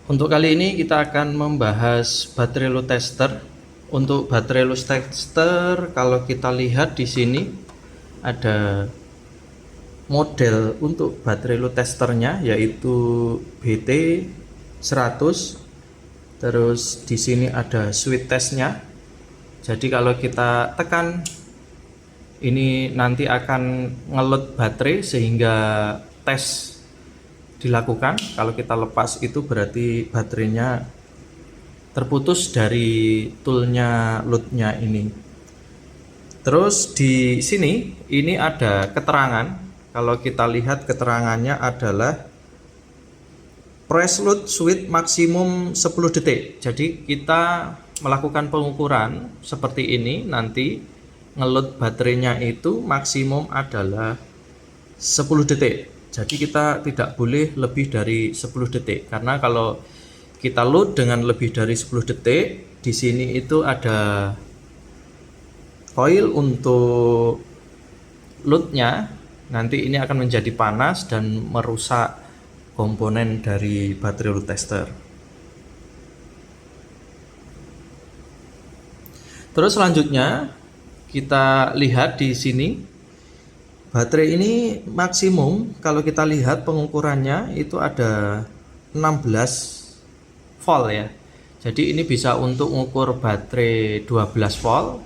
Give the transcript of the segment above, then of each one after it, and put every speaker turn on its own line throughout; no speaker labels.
Untuk kali ini kita akan membahas baterai load tester. Untuk baterai load tester, kalau kita lihat di sini ada model untuk baterai load testernya, yaitu BT100. Terus di sini ada switch testnya. Jadi kalau kita tekan ini nanti akan ngeload baterai sehingga tes dilakukan. Kalau kita lepas itu berarti baterainya terputus dari toolnya loadnya ini. Terus di sini ini ada keterangan. Kalau kita lihat keterangannya adalah press load switch maksimum 10 detik. Jadi kita melakukan pengukuran seperti ini, nanti ngeload baterainya itu maksimum adalah 10 detik. Jadi kita tidak boleh lebih dari 10 detik, karena kalau kita load dengan lebih dari 10 detik, di sini itu ada coil untuk loadnya, nanti ini akan menjadi panas dan merusak komponen dari baterai load tester. Terus selanjutnya kita lihat di sini baterai ini maksimum, kalau kita lihat pengukurannya itu ada 16 volt ya. Jadi ini bisa untuk mengukur baterai 12 volt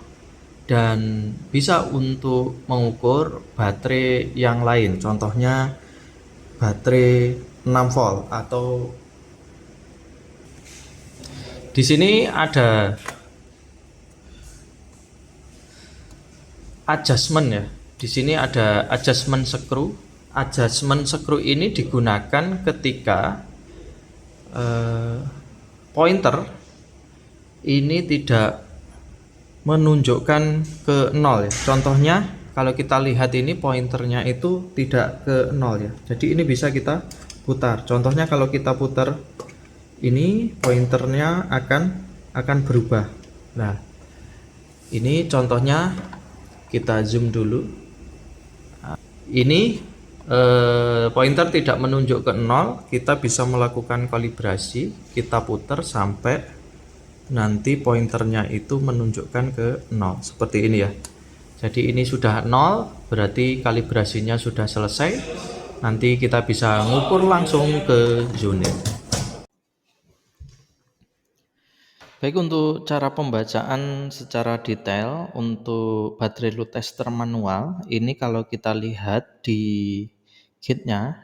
dan bisa untuk mengukur baterai yang lain. Contohnya baterai 6 volt atau di sini ada adjustment ya. Di sini ada adjustment screw. Adjustment screw ini digunakan ketika pointer ini tidak menunjukkan ke 0 ya. Contohnya kalau kita lihat ini pointernya itu tidak ke 0 ya. Jadi ini bisa kita putar. Contohnya kalau kita putar ini pointernya akan berubah. Nah, ini contohnya kita zoom dulu. Ini pointer tidak menunjuk ke 0, kita bisa melakukan kalibrasi, kita putar sampai nanti pointernya itu menunjukkan ke 0 seperti ini ya. Jadi ini sudah 0, berarti kalibrasinya sudah selesai. Nanti kita bisa ngukur langsung ke unit. Baik, untuk cara pembacaan secara detail untuk baterai load tester manual, ini kalau kita lihat di kitnya,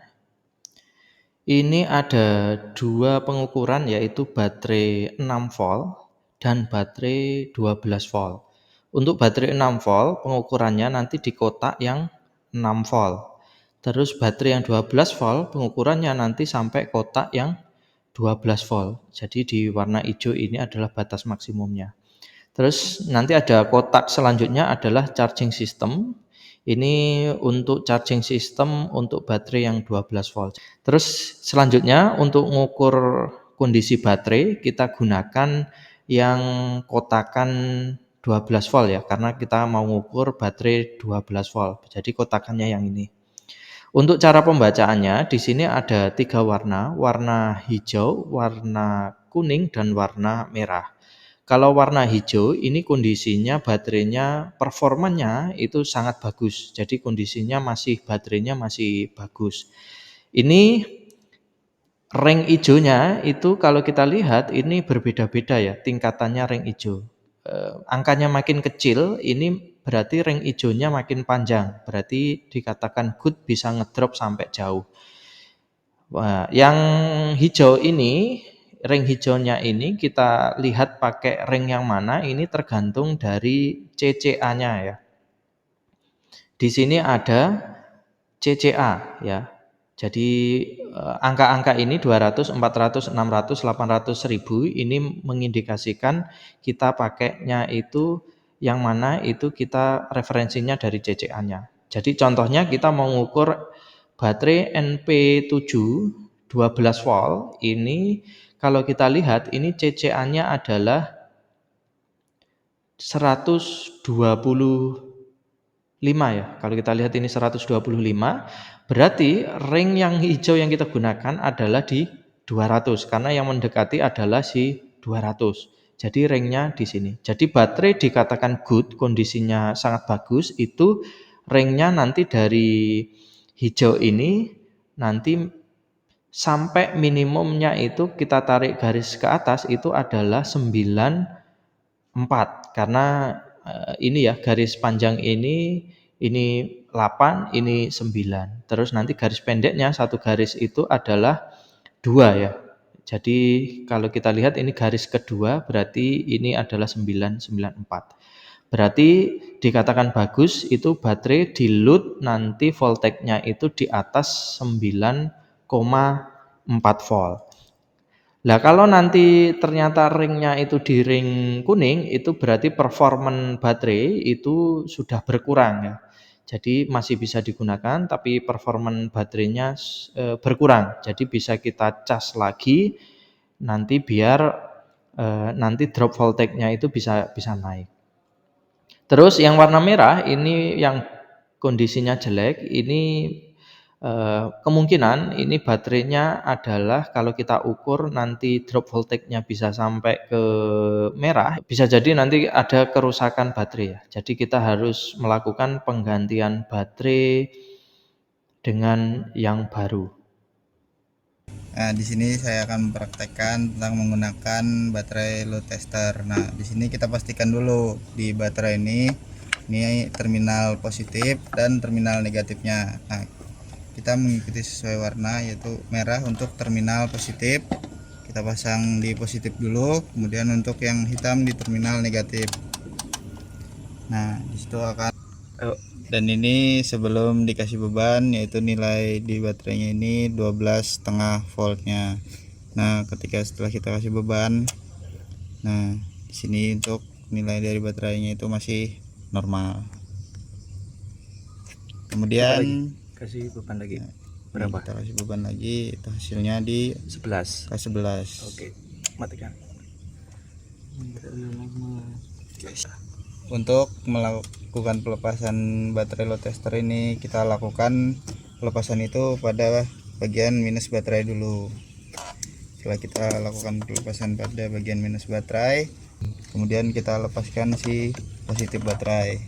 ini ada dua pengukuran, yaitu baterai 6 volt dan baterai 12 volt. Untuk baterai 6 volt, pengukurannya nanti di kotak yang 6 volt. Terus baterai yang 12 volt, pengukurannya nanti sampai kotak yang 12 volt. Jadi di warna hijau ini adalah batas maksimumnya. Terus nanti ada kotak selanjutnya adalah charging system. Ini untuk charging system untuk baterai yang 12 volt. Terus selanjutnya untuk mengukur kondisi baterai kita gunakan yang kotakan 12 volt ya, karena kita mau mengukur baterai 12 volt. Jadi kotakannya yang ini. Untuk cara pembacaannya di sini ada 3 warna, warna hijau, warna kuning, dan warna merah. Kalau warna hijau ini kondisinya baterainya performanya itu sangat bagus. Jadi kondisinya baterainya masih bagus. Ini ring hijaunya itu kalau kita lihat ini berbeda-beda ya tingkatannya ring hijau. Angkanya makin kecil ini berarti ring hijaunya makin panjang. Berarti dikatakan good, bisa ngedrop sampai jauh. Wah, yang hijau ini, ring hijaunya ini kita lihat pakai ring yang mana, ini tergantung dari CCA-nya ya. Di sini ada CCA ya. Jadi angka-angka ini 200, 400, 600, 800, 1000 ini mengindikasikan kita pakainya itu yang mana itu kita referensinya dari CCA-nya. Jadi contohnya kita mau mengukur baterai NP7 12 volt ini, kalau kita lihat ini CCA-nya adalah 125 ya. Kalau kita lihat ini 125, berarti ring yang hijau yang kita gunakan adalah di 200 karena yang mendekati adalah si 200. Jadi ringnya di sini. Jadi baterai dikatakan good, kondisinya sangat bagus, itu ringnya nanti dari hijau ini nanti sampai minimumnya itu kita tarik garis ke atas itu adalah 94 karena ini ya garis panjang ini 8, ini 9. Terus nanti garis pendeknya satu garis itu adalah 2 ya. Jadi kalau kita lihat ini garis kedua berarti ini adalah 994. Berarti dikatakan bagus itu baterai di load nanti voltage-nya itu di atas 9,4 volt. Nah kalau nanti ternyata ringnya itu di ring kuning, itu berarti performan baterai itu sudah berkurang ya. Jadi masih bisa digunakan, tapi performan baterainya berkurang. Jadi bisa kita cas lagi, nanti biar nanti drop voltage-nya itu bisa naik. Terus yang warna merah ini yang kondisinya jelek, ini kemungkinan ini baterainya adalah kalau kita ukur nanti drop voltage-nya bisa sampai ke merah, bisa jadi nanti ada kerusakan baterai ya. Jadi kita harus melakukan penggantian baterai dengan yang baru.
Nah, di sini saya akan mempraktekkan tentang menggunakan baterai load tester. Nah, di sini kita pastikan dulu di baterai ini terminal positif dan terminal negatifnya. Nah, kita mengikuti sesuai warna yaitu merah untuk terminal positif. Kita pasang di positif dulu, kemudian untuk yang hitam di terminal negatif. Nah, disitu akan dan ini sebelum dikasih beban yaitu nilai di baterainya ini 12,5 voltnya. Nah ketika setelah kita kasih beban, nah di sini untuk nilai dari baterainya itu masih normal. Kemudian
Kasih beban lagi.
berapa? Kita kasih beban lagi, itu hasilnya di
11.
K11.
Oke, matikan.
Untuk melakukan pelepasan baterai load tester ini kita lakukan pelepasan itu pada bagian minus baterai dulu. Setelah kita lakukan pelepasan pada bagian minus baterai, kemudian kita lepaskan si positif baterai.